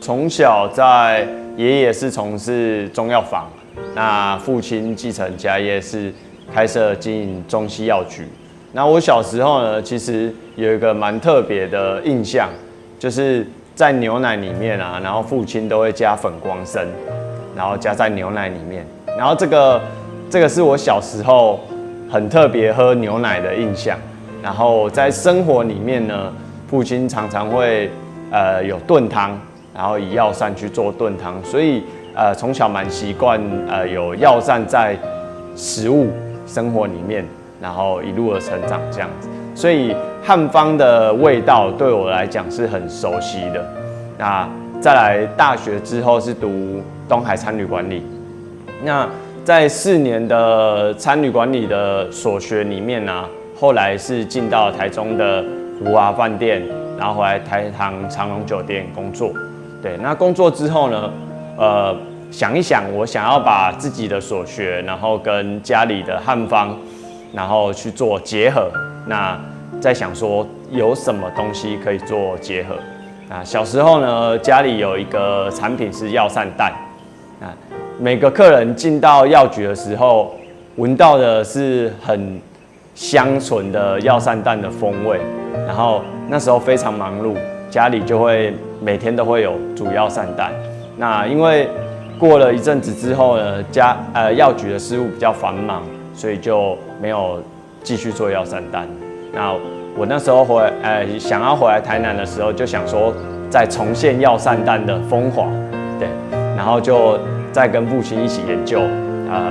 从小在爷爷是从事中药房，那父亲继承家业是开设经营中西药局。那我小时候呢，其实有一个蛮特别的印象，就是在牛奶里面啊，然后父亲都会加粉光参，然后加在牛奶里面。然后这个是我小时候很特别喝牛奶的印象。然后在生活里面呢，父亲常常会有炖汤，然后以药膳去做炖汤，所以从小蛮习惯有药膳在食物生活里面，然后一路而成长这样子。所以汉方的味道对我来讲是很熟悉的。那再来大学之后是读东海餐旅管理，那在4年的餐旅管理的所学里面呢，后来是进到台中的福华饭店，然后回来台糖长荣酒店工作。对，那工作之后呢，想一想，我想要把自己的所学，然后跟家里的汉方，然后去做结合。那在想说有什么东西可以做结合。那小时候呢，家里有一个产品是药膳蛋。那每个客人进到药局的时候，闻到的是很香醇的药膳蛋的风味。然后那时候非常忙碌，家里就会每天都会有煮药膳蛋。那因为过了一阵子之后呢，药局的事务比较繁忙，所以就没有继续做药膳蛋。那我那时候想要回来台南的时候，就想说再重现药膳蛋的风华，对，然后就再跟父亲一起研究，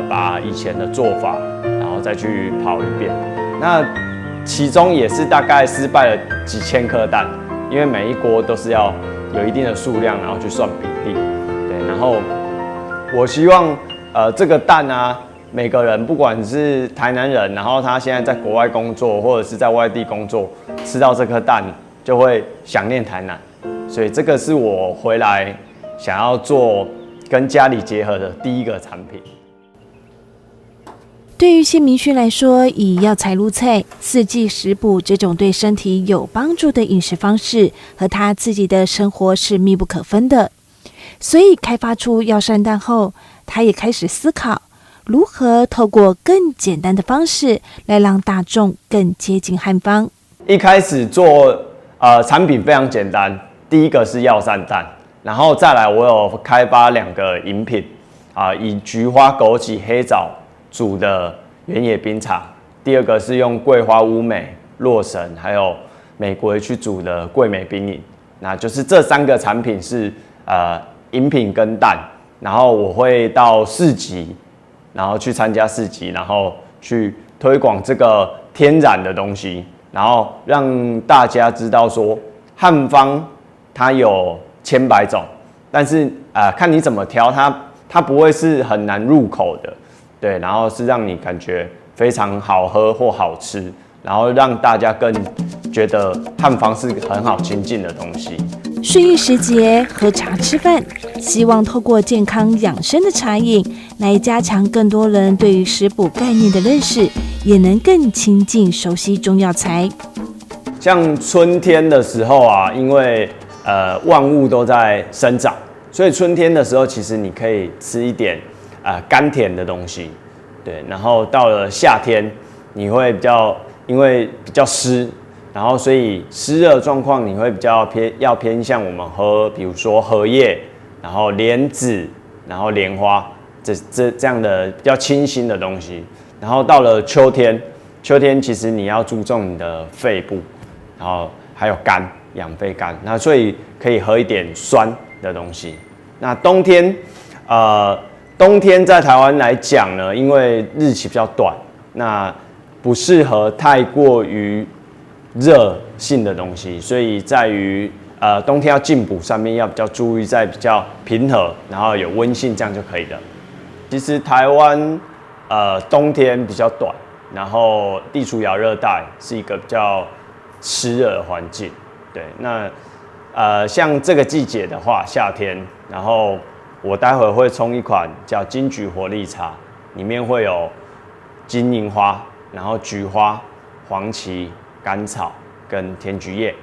把以前的做法，然后再去跑一遍。那其中也是大概失败了几千颗蛋，因为每一锅都是要有一定的数量，然后去算比例，对，然后我希望这个蛋啊。每个人不管是台南人，然后他现在在国外工作，或者是在外地工作，吃到这颗蛋就会想念台南，所以这个是我回来想要做跟家里结合的第一个产品。对于谢明勋来说，以药材入菜、四季食补这种对身体有帮助的饮食方式，和他自己的生活是密不可分的。所以开发出药膳蛋后，他也开始思考如何透过更简单的方式来让大众更接近汉方。一开始做产品非常简单，第一个是药膳蛋，然后再来我有开发2个饮品以菊花、枸杞、黑枣煮的原野冰茶，第二个是用桂花、乌梅、洛神还有玫瑰去煮的桂梅冰饮。那就是这3个产品是饮品跟蛋，然后我会到市集。然后去参加市集，然后去推广这个天然的东西，然后让大家知道说汉方它有千百种，但是看你怎么挑，它不会是很难入口的，对，然后是让你感觉非常好喝或好吃，然后让大家更觉得汉方是很好亲近的东西。顺应时节，喝茶吃饭，希望透过健康养生的茶饮来加强更多人对于食补概念的认识，也能更亲近熟悉中药材。像春天的时候啊，因为万物都在生长，所以春天的时候其实你可以吃一点甘甜的东西，对。然后到了夏天，你会因为比较湿。然后，所以湿热状况你会比较偏向我们喝，比如说荷叶，然后莲子，然后莲花，这样的比较清新的东西。然后到了秋天其实你要注重你的肺部，然后还有肝，养肺肝。那所以可以喝一点酸的东西。那冬天在台湾来讲呢，因为日期比较短，那不适合太过于热性的东西，所以在于冬天要进补上面要比较注意，在比较平和，然后有温性，这样就可以了。其实台湾冬天比较短，然后地处亚热带，是一个比较湿热的环境。对，那像这个季节的话，夏天，然后我待会会冲一款叫金桔活力茶，里面会有金银花，然后菊花、黄芪、甘草跟甜菊叶，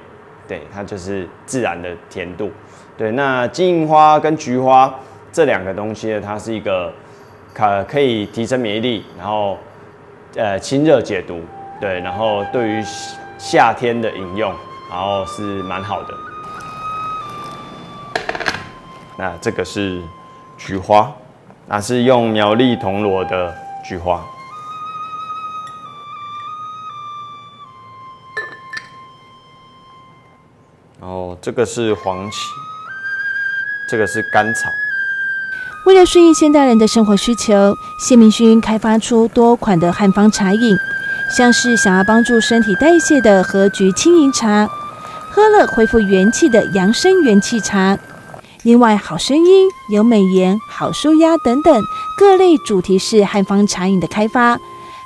对，它就是自然的甜度。对，那金银花跟菊花这2个东西呢，它是一个可以提升免疫力，然后清热解毒，对，然后对于夏天的饮用，然后是蛮好的。那这个是菊花，那是用苗栗铜锣的菊花。然后这个是黄芪，这个是甘草。为了顺应现代人的生活需求，谢明勋开发出多款的汉方茶饮，像是想要帮助身体代谢的和菊青银茶，喝了恢复元气的养生元气茶。另外，好声音、有美颜、好舒压等等各类主题式汉方茶饮的开发，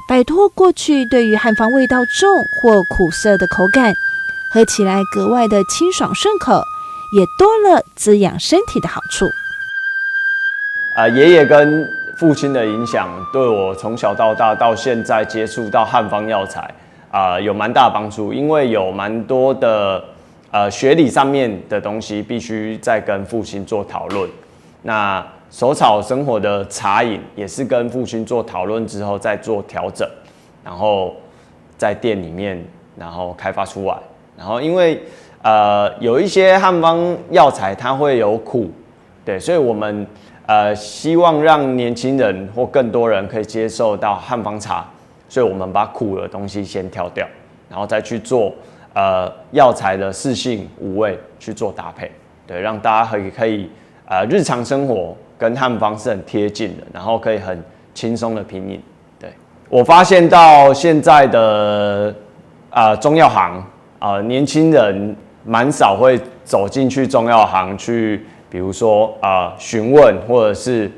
摆脱过去对于汉方味道重或苦涩的口感，喝起来格外的清爽顺口，也多了滋养身体的好处。爷爷跟父亲的影响，对我从小到大到现在接触到汉方药材，有蛮大的帮助。因为有蛮多的学理上面的东西，必须再跟父亲做讨论。那手草生活的茶饮，也是跟父亲做讨论之后再做调整，然后在店里面然后开发出来。然后因为有一些汉方药材它会有苦，对，所以我们希望让年轻人或更多人可以接受到汉方茶，所以我们把苦的东西先挑掉，然后再去做药材的4性5味去做搭配，对，让大家可以日常生活跟汉方是很贴近的，然后可以很轻松的品饮。对，我发现到现在的中药行年轻人蛮少会走进去中药行去。比如说询问，或者是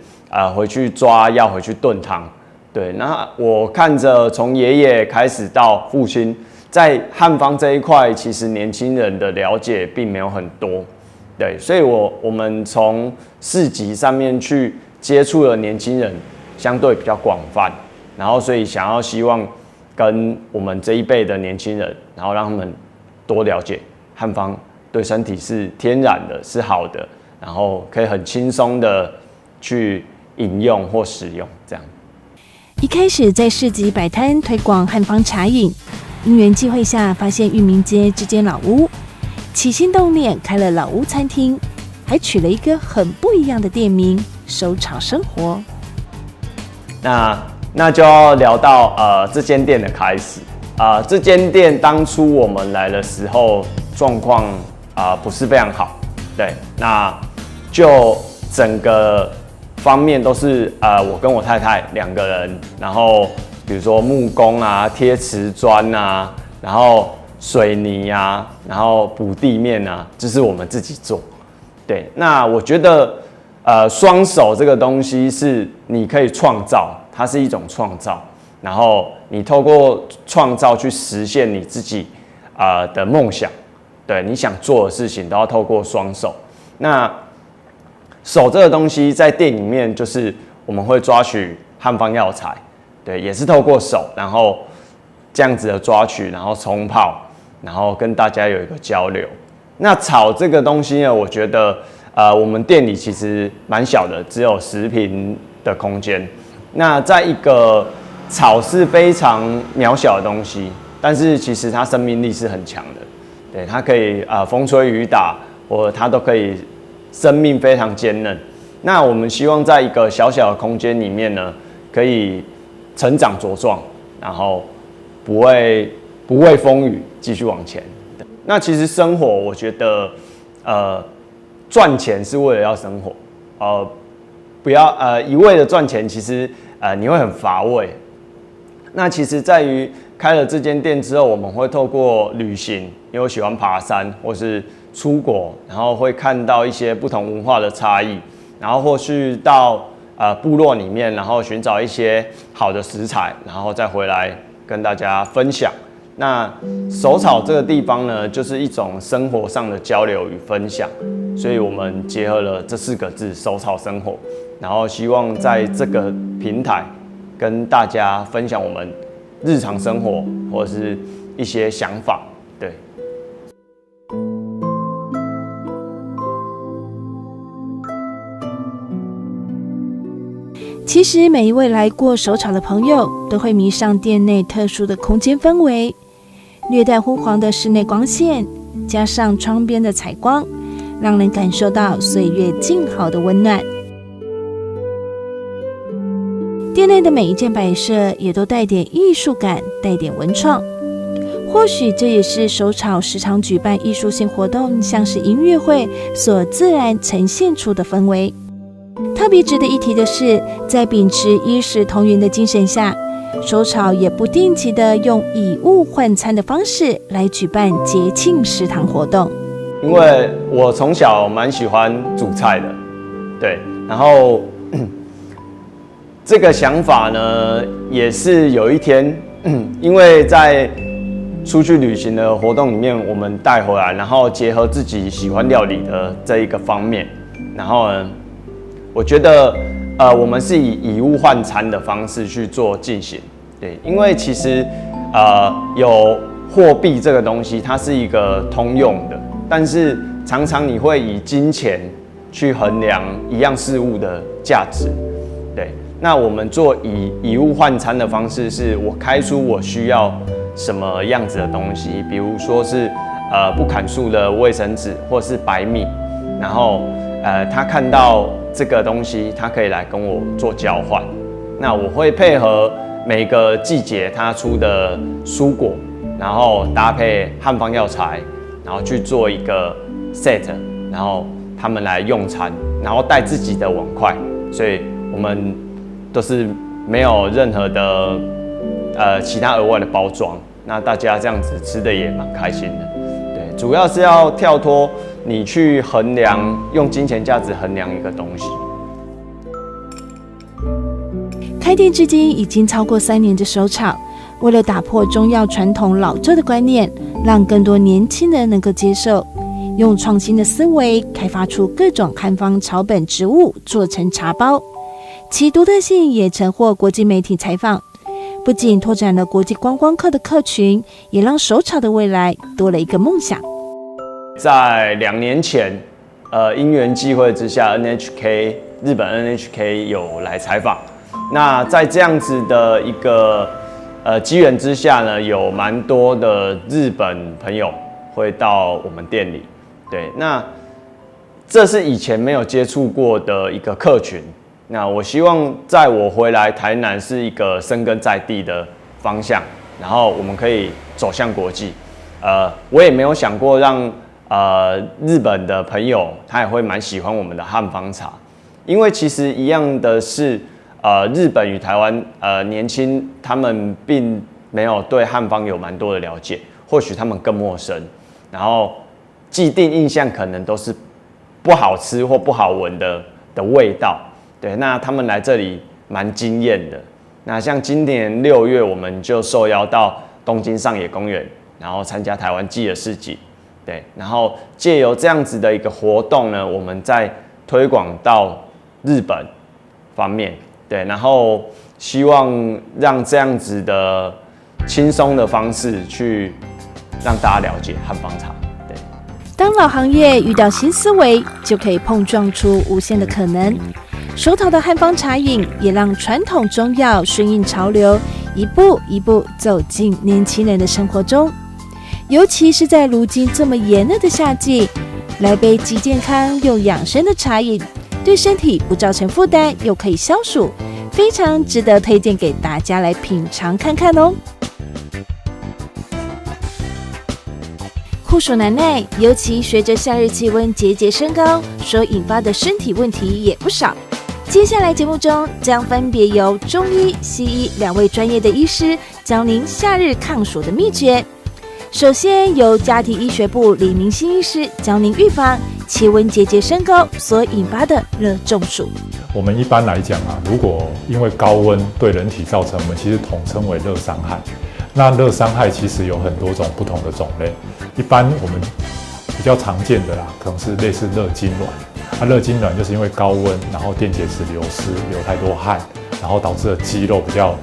回去抓药回去炖汤，对。那我看着从爷爷开始到父亲，在汉方这一块，其实年轻人的了解并没有很多，对。所以我们从市集上面去接触的年轻人相对比较广泛，然后所以希望跟我们这一辈的年轻人，然后让他们多了解汉方对身体是天然的，是好的。然后可以很轻松的去饮用或使用，这样。一开始在市集摆摊推广汉方茶饮，因缘际会下发现裕民街这间老屋，起心动念开了老屋餐厅，还取了一个很不一样的店名“手炒生活”。那就要聊到这间店的开始。这间店当初我们来的时候状况不是非常好，对，那就整个方面都是我跟我太太2个人，然后比如说木工啊、贴瓷砖啊，然后水泥啊，然后补地面啊，就是我们自己做。对，那我觉得双手这个东西是你可以创造，它是一种创造，然后你透过创造去实现你自己的梦想，对，你想做的事情都要透过双手。那手这个东西在店里面，就是我们会抓取汉方药材，对，也是透过手，然后这样子的抓取，然后冲泡，然后跟大家有一个交流。那炒这个东西呢，我觉得我们店里其实蛮小的，只有10坪的空间。那在一个炒是非常渺小的东西，但是其实它生命力是很强的，对，它可以风吹雨打，或者它都可以。生命非常坚韧，那我们希望在一个小小的空间里面呢，可以成长茁壮，然后不畏风雨，继续往前。那其实生活，我觉得赚钱是为了要生活，不要一味的赚钱，其实你会很乏味。那其实在于开了这间店之后，我们会透过旅行，因为我喜欢爬山，或是出国，然后会看到一些不同文化的差异，然后或是到部落里面，然后寻找一些好的食材，然后再回来跟大家分享。那手炒这个地方呢，就是一种生活上的交流与分享，所以我们结合了这4个字“手炒生活”，然后希望在这个平台跟大家分享我们日常生活或者是一些想法，对。其实每一位来过手炒的朋友都会迷上店内特殊的空间氛围，略带昏黄的室内光线，加上窗边的采光，让人感受到岁月静好的温暖。店内的每一件摆设也都带点艺术感，带点文创。或许这也是手炒时常举办艺术性活动，像是音乐会所自然呈现出的氛围。特别值得一提的是，在秉持衣食同源的精神下，手炒也不定期的用以物换餐的方式来举办节庆食堂活动。因为我从小蛮喜欢煮菜的，对，然后这个想法呢，也是有一天，因为在出去旅行的活动里面，我们带回来，然后结合自己喜欢料理的这一个方面，然后呢，我觉得我们是以物换餐的方式去做进行，对，因为其实有货币这个东西，它是一个通用的，但是常常你会以金钱去衡量一样事物的价值，对，那我们做以物换餐的方式，是我开出我需要什么样子的东西，比如说是不砍树的卫生纸或是白米，然后他看到这个东西，他可以来跟我做交换。那我会配合每个季节他出的蔬果，然后搭配汉方药材，然后去做一个 set， 然后他们来用餐，然后带自己的碗筷，所以我们都是没有任何的其他额外的包装，那大家这样子吃的也蛮开心的。对，主要是要跳脱你去衡量，用金钱价值衡量一个东西。开店至今已经超过3年的手炒，为了打破中药传统老旧的观念，让更多年轻人能够接受，用创新的思维开发出各种汉方草本植物做成茶包，其独特性也曾获国际媒体采访。不仅拓展了国际观光客的客群，也让手炒的未来多了一个梦想。在2年前，因缘际会之下 ，NHK 日本 NHK 有来采访。那在这样子的一个机缘之下呢，有蛮多的日本朋友会到我们店里。对，那这是以前没有接触过的一个客群。那我希望在我回来台南是一个深耕在地的方向，然后我们可以走向国际。我也没有想过让日本的朋友他也会蛮喜欢我们的汉方茶，因为其实一样的是，日本与台湾年轻他们并没有对汉方有蛮多的了解，或许他们更陌生，然后既定印象可能都是不好吃或不好闻的味道。对，那他们来这里蛮惊艳的。那像今年6月，我们就受邀到东京上野公园，然后参加台湾祭的市集。对，然后借由这样子的一个活动呢，我们再推广到日本方面。对，然后希望让这样子的轻松的方式去让大家了解汉方茶。对，当老行业遇到新思维，就可以碰撞出无限的可能。手淘的汉方茶饮也让传统中药顺应潮流，一步一步走进年轻人的生活中。尤其是在如今这么炎热的夏季，来杯既健康又养生的茶饮，对身体不造成负担，又可以消暑，非常值得推荐给大家来品尝看看哦。酷暑难耐，尤其随着夏日气温节节升高，所引发的身体问题也不少。接下来节目中将分别由中医、西医2位专业的医师教您夏日抗暑的秘诀。首先由家庭医学部李明新医师教您预防气温节节升高所引发的热中暑。我们一般来讲如果因为高温对人体造成，我们其实统称为热伤害。那热伤害其实有很多种不同的种类，一般我们比较常见的可能是类似热痉挛。热痉挛就是因为高温，然后电解质流失，流太多汗，然后导致了肌肉比较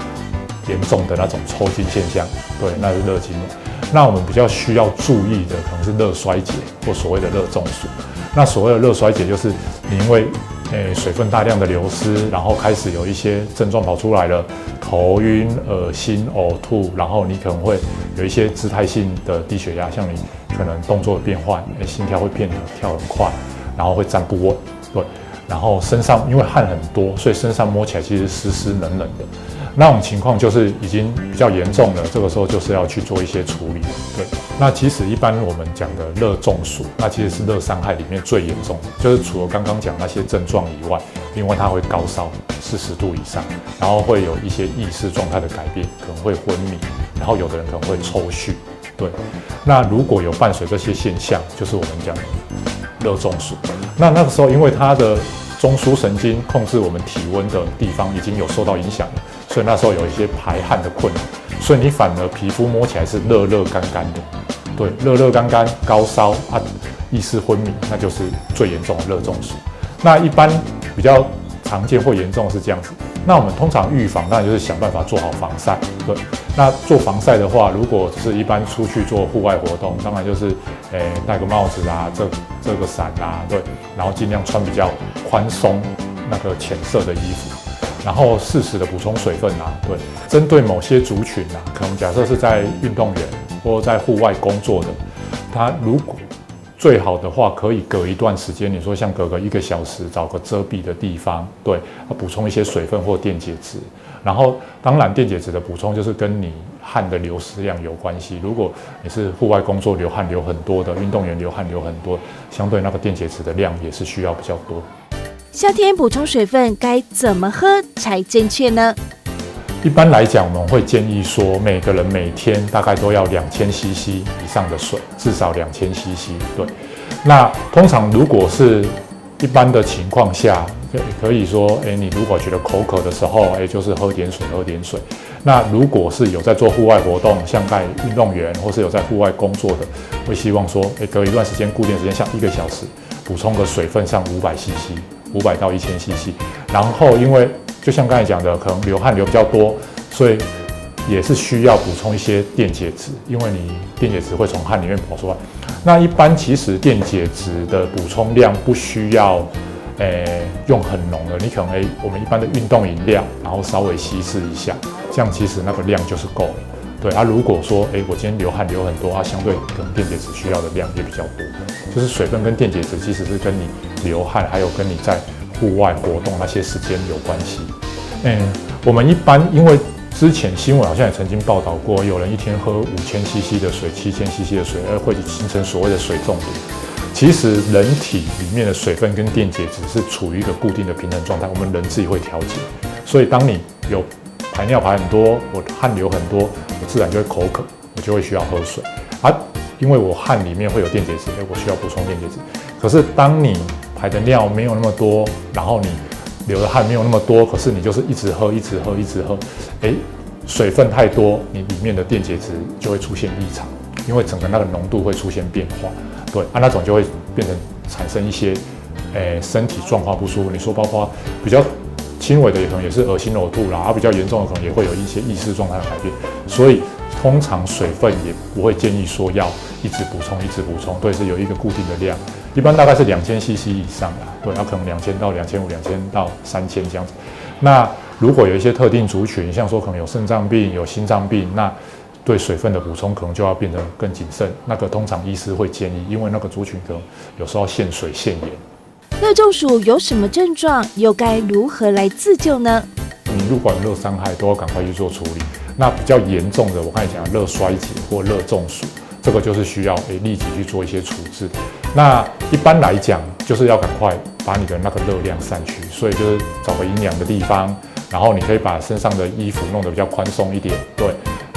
严重的那种抽筋现象，对，那是热痉挛。那我们比较需要注意的可能是热衰竭或所谓的热中暑。那所谓的热衰竭就是你因为水分大量的流失，然后开始有一些症状跑出来了，头晕、恶心、呕吐，然后你可能会有一些姿态性的低血压，像你可能动作的变换，心跳会变得跳很快，然后会站不稳，对，然后身上因为汗很多，所以身上摸起来其实湿湿冷冷的。那种情况就是已经比较严重了，这个时候就是要去做一些处理。对，那其实一般我们讲的热中暑，那其实是热伤害里面最严重的，就是除了刚刚讲那些症状以外，因为它会高烧40度以上，然后会有一些意识状态的改变，可能会昏迷，然后有的人可能会抽搐。对，那如果有伴随这些现象，就是我们讲的热中暑。那个时候因为它的中枢神经控制我们体温的地方已经有受到影响了，所以那时候有一些排汗的困难，所以你反而皮肤摸起来是热热干干的，对，热热干干，高烧啊，意识昏迷，那就是最严重的热中暑。那一般比较常见或严重的是这样子。那我们通常预防当然就是想办法做好防晒，对。那做防晒的话，如果是一般出去做户外活动，当然就是戴个帽子啊，遮个伞啊，对，然后尽量穿比较宽松那个浅色的衣服，然后适时的补充水分啊，对。针对某些族群啊，可能假设是在运动员或在户外工作的，他如果最好的话，可以隔一段时间，你说像隔个1个小时，找个遮蔽的地方，对，补充一些水分或电解质。然后，当然电解质的补充就是跟你汗的流失量有关系。如果你是户外工作流汗流很多的，运动员流汗流很多，相对那个电解质的量也是需要比较多。夏天补充水分该怎么喝才正确呢？一般来讲，我们会建议说，每个人每天大概都要2000cc 以上的水，至少2000cc。对，那通常如果是一般的情况下，可以说，你如果觉得口渴的时候，就是喝点水，喝点水。那如果是有在做户外活动，像在运动员或是有在户外工作的，会希望说，隔一段时间固定时间，像1个小时，补充个水分上500cc，500到1000cc。然后因为就像刚才讲的，可能流汗流比较多，所以也是需要补充一些电解质，因为你电解质会从汗里面跑出来。那一般其实电解质的补充量不需要用很浓的，你可能我们一般的运动饮料，然后稍微稀释一下，这样其实那个量就是够了。对啊，如果说我今天流汗流很多啊，相对可能电解质需要的量也比较多。就是水分跟电解质其实是跟你流汗，还有跟你在户外活动那些时间有关系。我们一般因为之前新闻好像也曾经报道过，有人一天喝5000cc 的水、7000cc 的水，而会形成所谓的水中毒。其实人体里面的水分跟电解质是处于一个固定的平衡状态，我们人自己会调节。所以当你有排尿排很多，我汗流很多，我自然就会口渴，我就会需要喝水啊。因为我汗里面会有电解质，我需要补充电解质。可是当你排的尿没有那么多，然后你流的汗没有那么多，可是你就是一直喝，水分太多，你里面的电解质就会出现异常，因为整个那个浓度会出现变化，对啊，那种就会变成产生一些身体状况不舒服。你说包括比较轻微的，可能也是恶心呕吐啦，比较严重的可能也会有一些意识状态的改变。所以通常水分也不会建议说要一直补充，对，是有一个固定的量，一般大概是2000cc 以上啦，对，可能2000到2500、2000到3000这样子。那如果有一些特定族群，像说可能有肾脏病、有心脏病，那对水分的补充可能就要变得更谨慎。那个通常医师会建议，因为那个族群可能有时候限水限盐。热中暑有什么症状，又该如何来自救呢？你如果有热伤害，都要赶快去做处理。那比较严重的，我刚才讲热衰竭或热中暑，这个就是需要立即去做一些处置。那一般来讲，就是要赶快把你的那个热量散去，所以就是找个阴凉的地方，然后你可以把身上的衣服弄得比较宽松一点，对。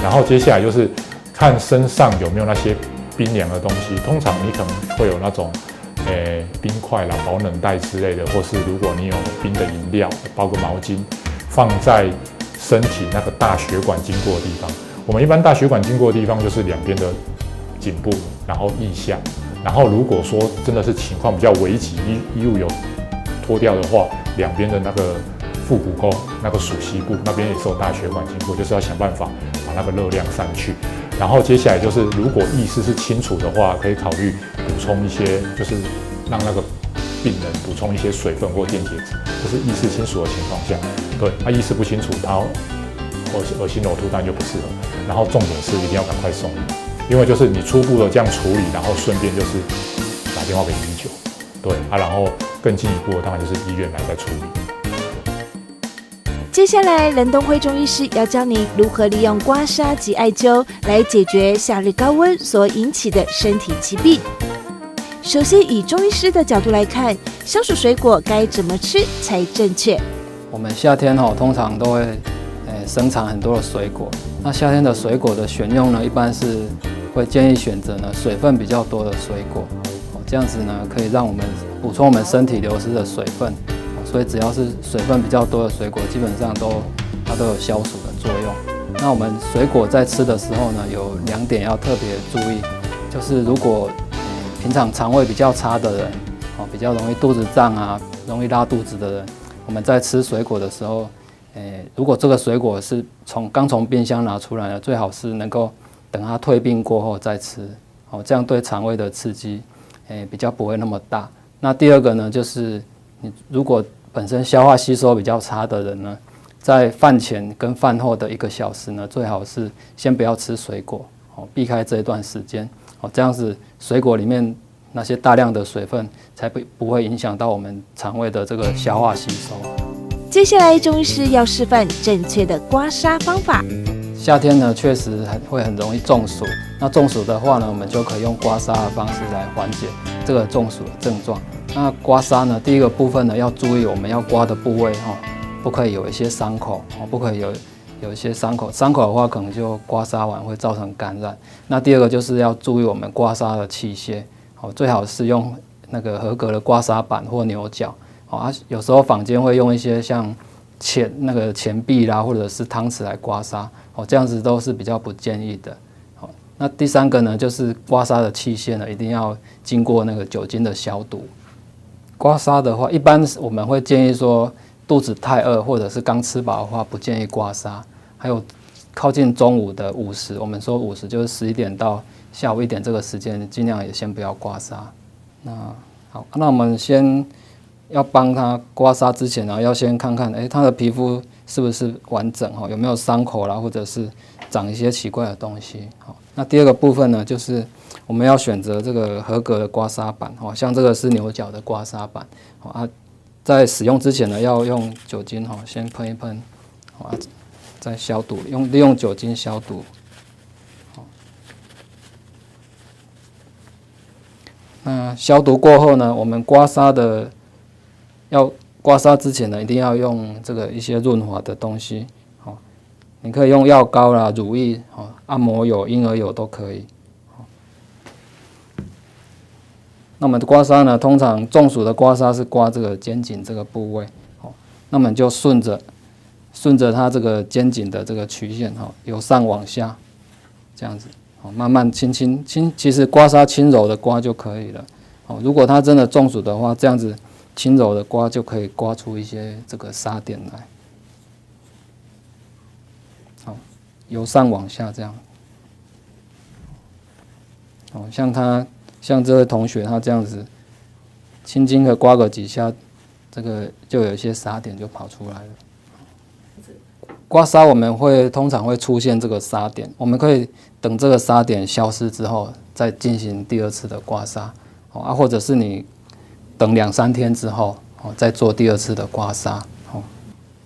然后接下来就是看身上有没有那些冰凉的东西，通常你可能会有那种冰块啦、保冷袋之类的，或是如果你有冰的饮料，包个毛巾放在身体那个大血管经过的地方。我们一般大血管经过的地方就是两边的颈部，然后腋下。然后如果说真的是情况比较危急，衣物有脱掉的话，两边的那个腹股沟、那个属膝部那边也是有大血管经过，就是要想办法把那个热量散去。然后接下来就是，如果意识是清楚的话，可以考虑补充一些，就是让那个病人补充一些水分或电解质，这是意识清楚的情况下，对，他意识不清楚，他恶心呕吐当然就不适合。然后重点是一定要赶快送医，因为就是你初步的这样处理，然后顺便就是打电话给119，对啊，然后更进一步的当然就是医院来再处理。接下来，任东辉中医师要教你如何利用刮痧及艾灸来解决夏日高温所引起的身体疾病。首先，以中医师的角度来看，消暑水果该怎么吃才正确？我们夏天通常都会生产很多的水果。那夏天的水果的选用呢，一般是会建议选择呢水分比较多的水果，这样子呢可以让我们补充我们身体流失的水分。所以只要是水分比较多的水果，基本上它都有消暑的作用。那我们水果在吃的时候呢，有2点要特别注意，就是如果平常肠胃比较差的人，比较容易肚子胀啊，容易拉肚子的人，我们在吃水果的时候，如果这个水果是刚从冰箱拿出来的，最好是能够等它退冰过后再吃，这样对肠胃的刺激，比较不会那么大。那第二个呢，就是你如果本身消化吸收比较差的人呢，在饭前跟饭后的1个小时呢，最好是先不要吃水果，避开这一段时间，这样子水果里面那些大量的水分才不会影响到我们肠胃的这个消化吸收。接下来，中医师要示范正确的刮痧方法。夏天呢，确实会很容易中暑。那中暑的话呢，我们就可以用刮痧的方式来缓解这个中暑的症状。那刮痧呢，第一个部分呢，要注意我们要刮的部位不可以有一些伤口，不可以有一些伤口的话，可能就刮痧完会造成感染。那第二个就是要注意我们刮痧的器械，最好是用那个合格的刮痧板或牛角。有时候坊间会用一些像钱币啦，或者是汤匙来刮痧，这样子都是比较不建议的。那第3个呢，就是刮痧的器械呢，一定要经过那个酒精的消毒。刮痧的话，一般我们会建议说，肚子太饿或者是刚吃饱的话，不建议刮痧。还有靠近中午的午时，我们说午时就是11点到下午1点这个时间，尽量也先不要刮痧。那我们先要帮他刮痧之前呢，要先看看，他的皮肤是不是完整，有没有伤口啦，或者是长一些奇怪的东西。那第2个部分呢，就是我们要选择这个合格的刮痧板，像这个是牛角的刮痧板，在使用之前呢，要用酒精先喷一喷，再消毒，利用酒精消毒。那消毒过后呢，我们刮痧之前呢，一定要用这个一些润滑的东西，你可以用药膏啦、乳液、按摩油、婴儿油都可以。那我们的刮痧呢，通常中暑的刮痧是刮这个肩颈这个部位，那么就顺着它这个肩颈的这个曲线，由上往下，这样子，慢慢轻，其实刮痧轻柔的刮就可以了。如果它真的中暑的话，这样子轻柔的刮就可以刮出一些这个痧点来。由上往下这样。像这位同学他这样子，轻轻的刮个几下，这个就有一些痧点就跑出来了。刮痧我们通常会出现这个痧点，我们可以等这个痧点消失之后，再进行第2次的刮痧，或者是你等2-3天之后，再做第2次的刮痧。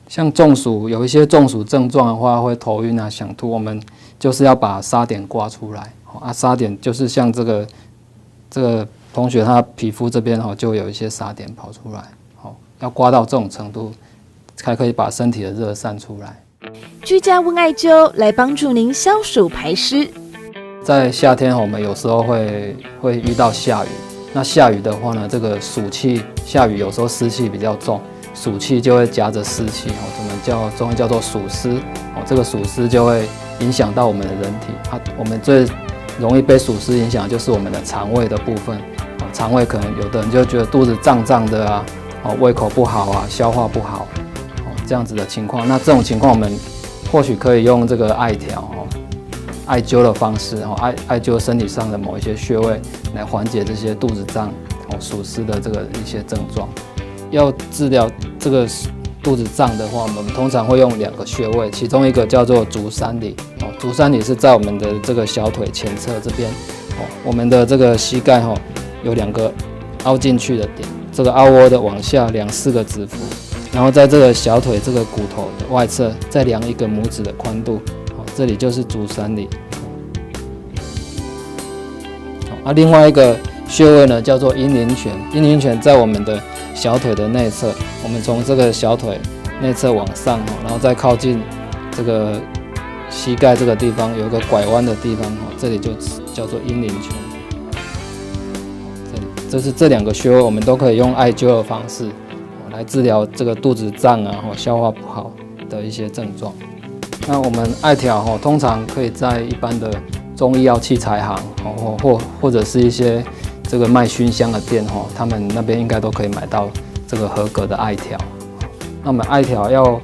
像中暑有一些中暑症状的话，会头晕啊、想吐，我们就是要把痧点刮出来。痧点就是像这个同学他皮肤这边就有一些痧点跑出来，要刮到这种程度，才可以把身体的热散出来。居家温艾灸来帮助您消暑排湿。在夏天我们有时候会遇到下雨，那下雨的话呢，这个暑气，下雨有时候湿气比较重，暑气就会夹着湿气，中医叫做暑湿，这个暑湿就会影响到我们的人体。我们最容易被暑湿影响的就是我们的肠胃的部分，肠胃可能有的人就觉得肚子胀胀的啊，胃口不好啊，消化不好，这样子的情况。那这种情况我们或许可以用这个艾条，艾灸的方式，艾灸身体上的某一些穴位来缓解这些肚子胀、暑湿的这个一些症状。要治疗这个肚子胀的话，我们通常会用2个穴位，其中一个叫做足三里。足三里是在我们的这个小腿前侧这边，我们的这个膝盖有2个凹进去的点，这个凹窝的往下量4个指腹，然后在这个小腿这个骨头的外侧再量1个拇指的宽度，这里就是足三里。另外一个穴位呢叫做阴陵泉，阴陵泉在我们的小腿的内侧，我们从这个小腿内侧往上，然后再靠近这个膝盖这个地方有一个拐弯的地方，这里就叫做阴陵泉。这是这2个穴位，我们都可以用艾灸的方式来治疗这个肚子胀啊、消化不好的一些症状。那我们艾条通常可以在一般的中医药器材行或者是一些这个卖熏香的店他们那边应该都可以买到这个合格的艾条。那我们艾条要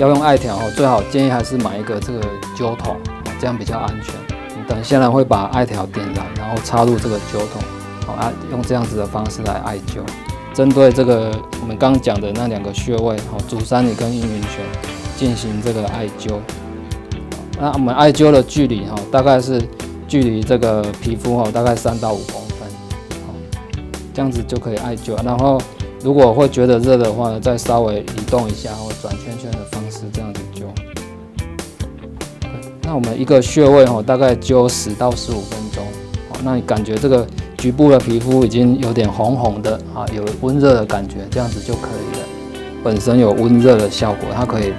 用艾条最好建议还是买一个这个灸筒，这样比较安全。你等下来会把艾条点燃，然后插入这个灸筒，用这样子的方式来艾灸。针对这个我们刚刚讲的那2个穴位足三里跟阴陵泉进行这个艾灸。那我们艾灸的距离大概是距离这个皮肤大概3到5公分，这样子就可以艾灸。然后如果会觉得热的话呢，再稍微移动一下或转圈圈的方式这样子灸。那我们一个穴位大概灸10到15分钟，那你感觉这个局部的皮肤已经有点红红的有温热的感觉，这样子就可以了。本身有温热的效果，它可以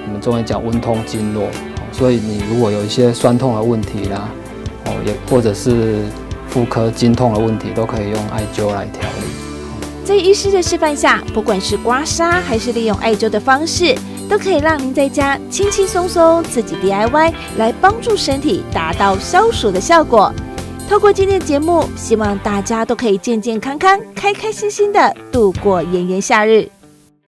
我们中医讲温通经络，所以你如果有一些酸痛的问题啦，也或者是妇科经痛的问题，都可以用艾灸来调理。在医师的示范下，不管是刮痧还是利用艾灸的方式，都可以让您在家轻轻松松自己 DIY 来帮助身体达到消暑的效果。透过今天的节目，希望大家都可以健健康康、开开心心的度过炎炎夏日。